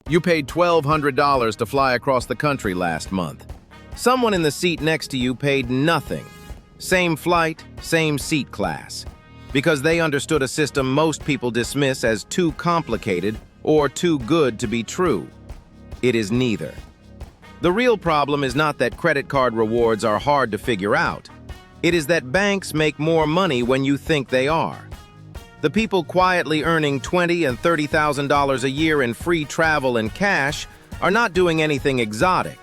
You paid $1,200 to fly across the country last month. Someone in the seat next to you paid nothing. Same flight, same seat class. Because they understood a system most people dismiss as too complicated or too good to be true. It is neither. The real problem is not that credit card rewards are hard to figure out. It is that banks make more money when you think they are. The people quietly earning $20,000 and $30,000 a year in free travel and cash are not doing anything exotic.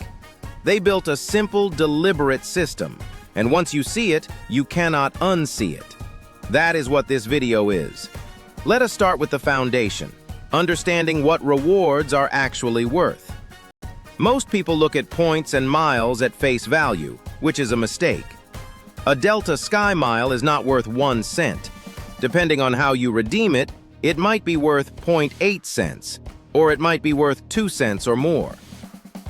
They built a simple, deliberate system, and once you see it, you cannot unsee it. That is what this video is. Let us start with the foundation, understanding what rewards are actually worth. Most people look at points and miles at face value, which is a mistake. A Delta Sky Mile is not worth 1 cent. Depending on how you redeem it, it might be worth 0.8 cents, or it might be worth 2 cents or more.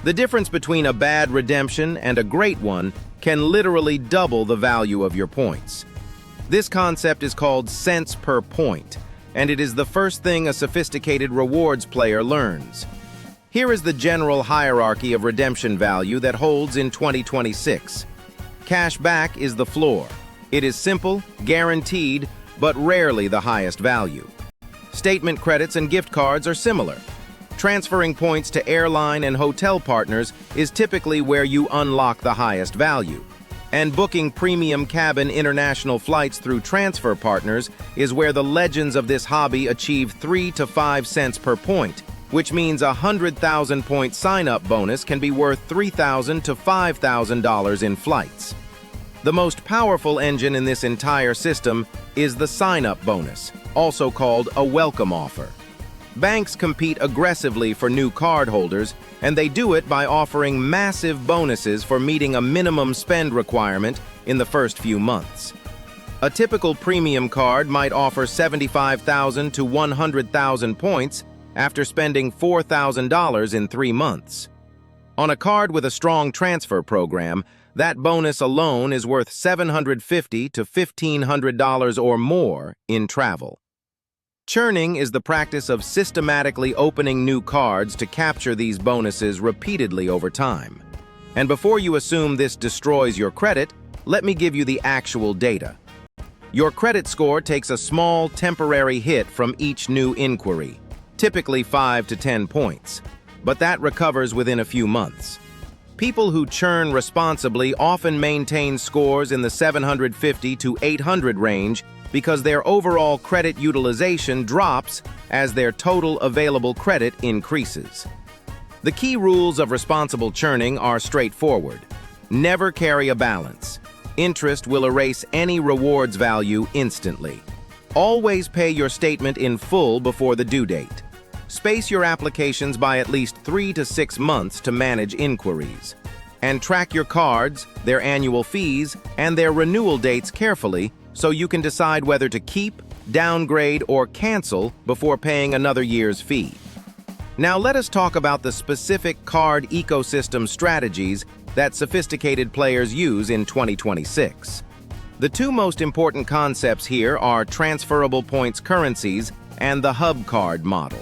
The difference between a bad redemption and a great one can literally double the value of your points. This concept is called cents per point, and it is the first thing a sophisticated rewards player learns. Here is the general hierarchy of redemption value that holds in 2026. Cash back is the floor. It is simple, guaranteed, but rarely the highest value. Statement credits and gift cards are similar. Transferring points to airline and hotel partners is typically where you unlock the highest value. And booking premium cabin international flights through transfer partners is where the legends of this hobby achieve 3 to 5 cents per point, which means a 100,000-point sign-up bonus can be worth $3,000 to $5,000 in flights. The most powerful engine in this entire system is the sign-up bonus, also called a welcome offer. Banks compete aggressively for new cardholders, and they do it by offering massive bonuses for meeting a minimum spend requirement in the first few months. A typical premium card might offer 75,000 to 100,000 points after spending $4,000 in 3 months. On a card with a strong transfer program, that bonus alone is worth $750 to $1,500 or more in travel. Churning is the practice of systematically opening new cards to capture these bonuses repeatedly over time. And before you assume this destroys your credit, let me give you the actual data. Your credit score takes a small temporary hit from each new inquiry, typically 5 to 10 points, but that recovers within a few months. People who churn responsibly often maintain scores in the 750 to 800 range because their overall credit utilization drops as their total available credit increases. The key rules of responsible churning are straightforward. Never carry a balance. Interest will erase any rewards value instantly. Always pay your statement in full before the due date. Space your applications by at least 3 to 6 months to manage inquiries. And track your cards, their annual fees, and their renewal dates carefully so you can decide whether to keep, downgrade, or cancel before paying another year's fee. Now let us talk about the specific card ecosystem strategies that sophisticated players use in 2026. The two most important concepts here are transferable points currencies and the hub card model.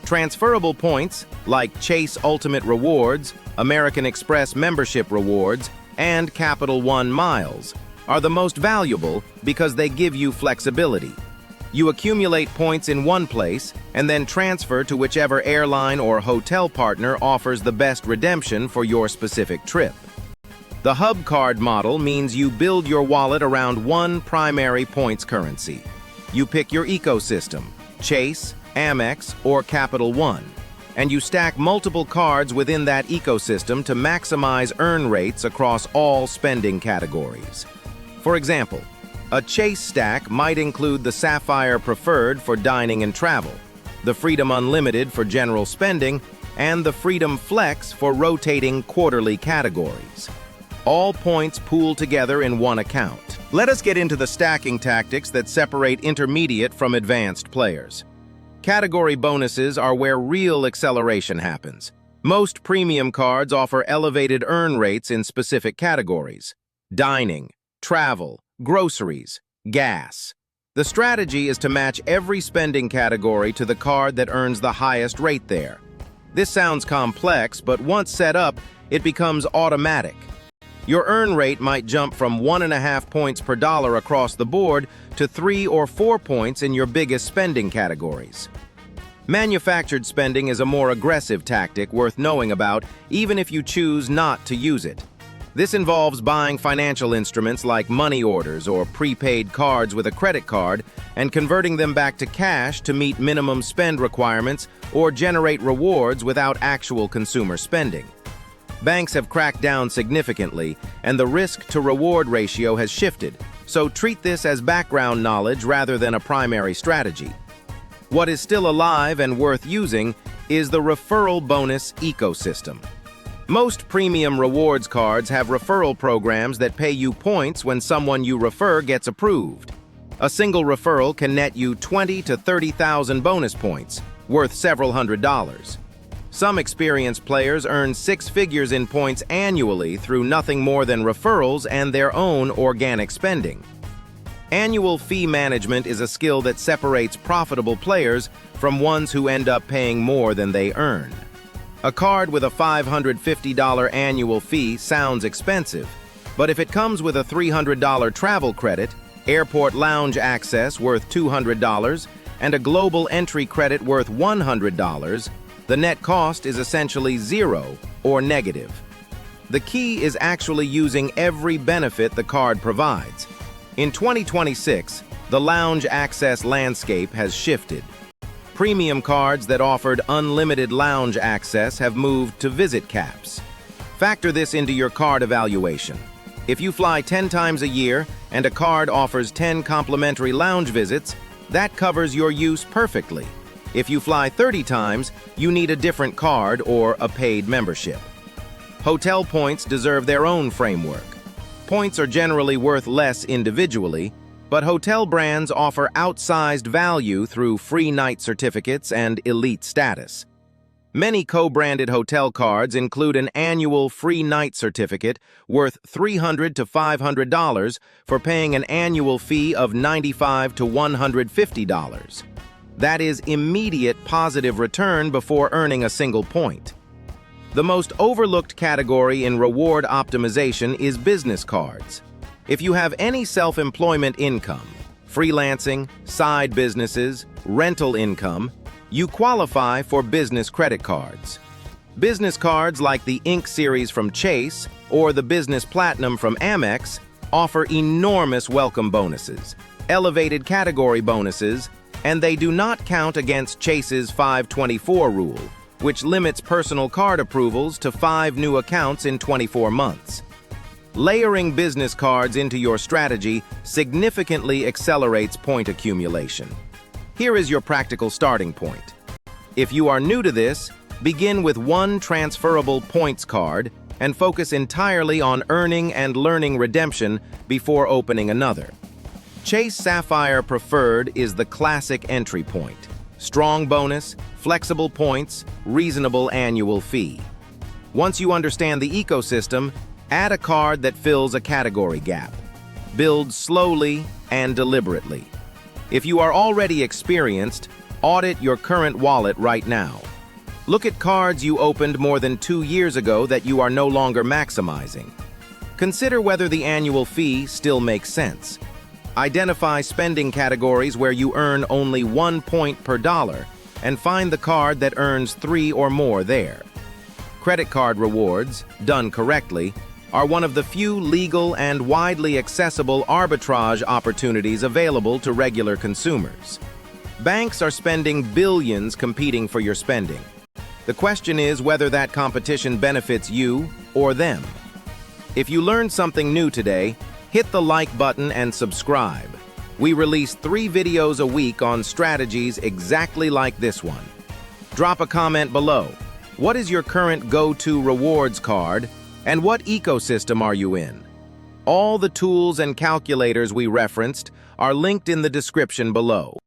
Transferable points, like Chase Ultimate Rewards, American Express Membership Rewards, and Capital One Miles, are the most valuable because they give you flexibility. You accumulate points in one place and then transfer to whichever airline or hotel partner offers the best redemption for your specific trip. The hub card model means you build your wallet around one primary points currency. You pick your ecosystem, Chase, Amex, or Capital One, and you stack multiple cards within that ecosystem to maximize earn rates across all spending categories. For example, a Chase stack might include the Sapphire Preferred for dining and travel, the Freedom Unlimited for general spending, and the Freedom Flex for rotating quarterly categories. All points pool together in one account. Let us get into the stacking tactics that separate intermediate from advanced players. Category bonuses are where real acceleration happens. Most premium cards offer elevated earn rates in specific categories: dining, travel, groceries, gas. The strategy is to match every spending category to the card that earns the highest rate there. This sounds complex, but once set up, it becomes automatic. Your earn rate might jump from 1.5 points per dollar across the board to 3 or 4 points in your biggest spending categories. Manufactured spending is a more aggressive tactic worth knowing about, even if you choose not to use it. This involves buying financial instruments like money orders or prepaid cards with a credit card and converting them back to cash to meet minimum spend requirements or generate rewards without actual consumer spending. Banks have cracked down significantly, and the risk-to-reward ratio has shifted, so treat this as background knowledge rather than a primary strategy. What is still alive and worth using is the referral bonus ecosystem. Most premium rewards cards have referral programs that pay you points when someone you refer gets approved. A single referral can net you 20 to 30,000 bonus points, worth several $100s. Some experienced players earn 6 figures in points annually through nothing more than referrals and their own organic spending. Annual fee management is a skill that separates profitable players from ones who end up paying more than they earn. A card with a $550 annual fee sounds expensive, but if it comes with a $300 travel credit, airport lounge access worth $200, and a global entry credit worth $100, the net cost is essentially zero or negative. The key is actually using every benefit the card provides. In 2026, the lounge access landscape has shifted. Premium cards that offered unlimited lounge access have moved to visit caps. Factor this into your card evaluation. If you fly 10 times a year and a card offers 10 complimentary lounge visits, that covers your use perfectly. If you fly 30 times, you need a different card or a paid membership. Hotel points deserve their own framework. Points are generally worth less individually, but hotel brands offer outsized value through free night certificates and elite status. Many co-branded hotel cards include an annual free night certificate worth $300 to $500 for paying an annual fee of $95 to $150. That is immediate positive return before earning a single point. The most overlooked category in reward optimization is business cards. If you have any self-employment income, freelancing, side businesses, rental income, you qualify for business credit cards. Business cards like the Ink series from Chase or the Business Platinum from Amex offer enormous welcome bonuses, elevated category bonuses, and they do not count against Chase's 524 rule, which limits personal card approvals to 5 new accounts in 24 months. Layering business cards into your strategy significantly accelerates point accumulation. Here is your practical starting point. If you are new to this, begin with one transferable points card and focus entirely on earning and learning redemption before opening another. Chase Sapphire Preferred is the classic entry point. Strong bonus, flexible points, reasonable annual fee. Once you understand the ecosystem, add a card that fills a category gap. Build slowly and deliberately. If you are already experienced, audit your current wallet right now. Look at cards you opened more than 2 years ago that you are no longer maximizing. Consider whether the annual fee still makes sense. Identify spending categories where you earn only 1 point per dollar and find the card that earns 3 or more there. Credit card rewards, done correctly, are one of the few legal and widely accessible arbitrage opportunities available to regular consumers. Banks are spending billions competing for your spending. The question is whether that competition benefits you or them. If you learned something new today, hit the like button and subscribe. We release 3 videos a week on strategies exactly like this one. Drop a comment below. What is your current go-to rewards card, and what ecosystem are you in? All the tools and calculators we referenced are linked in the description below.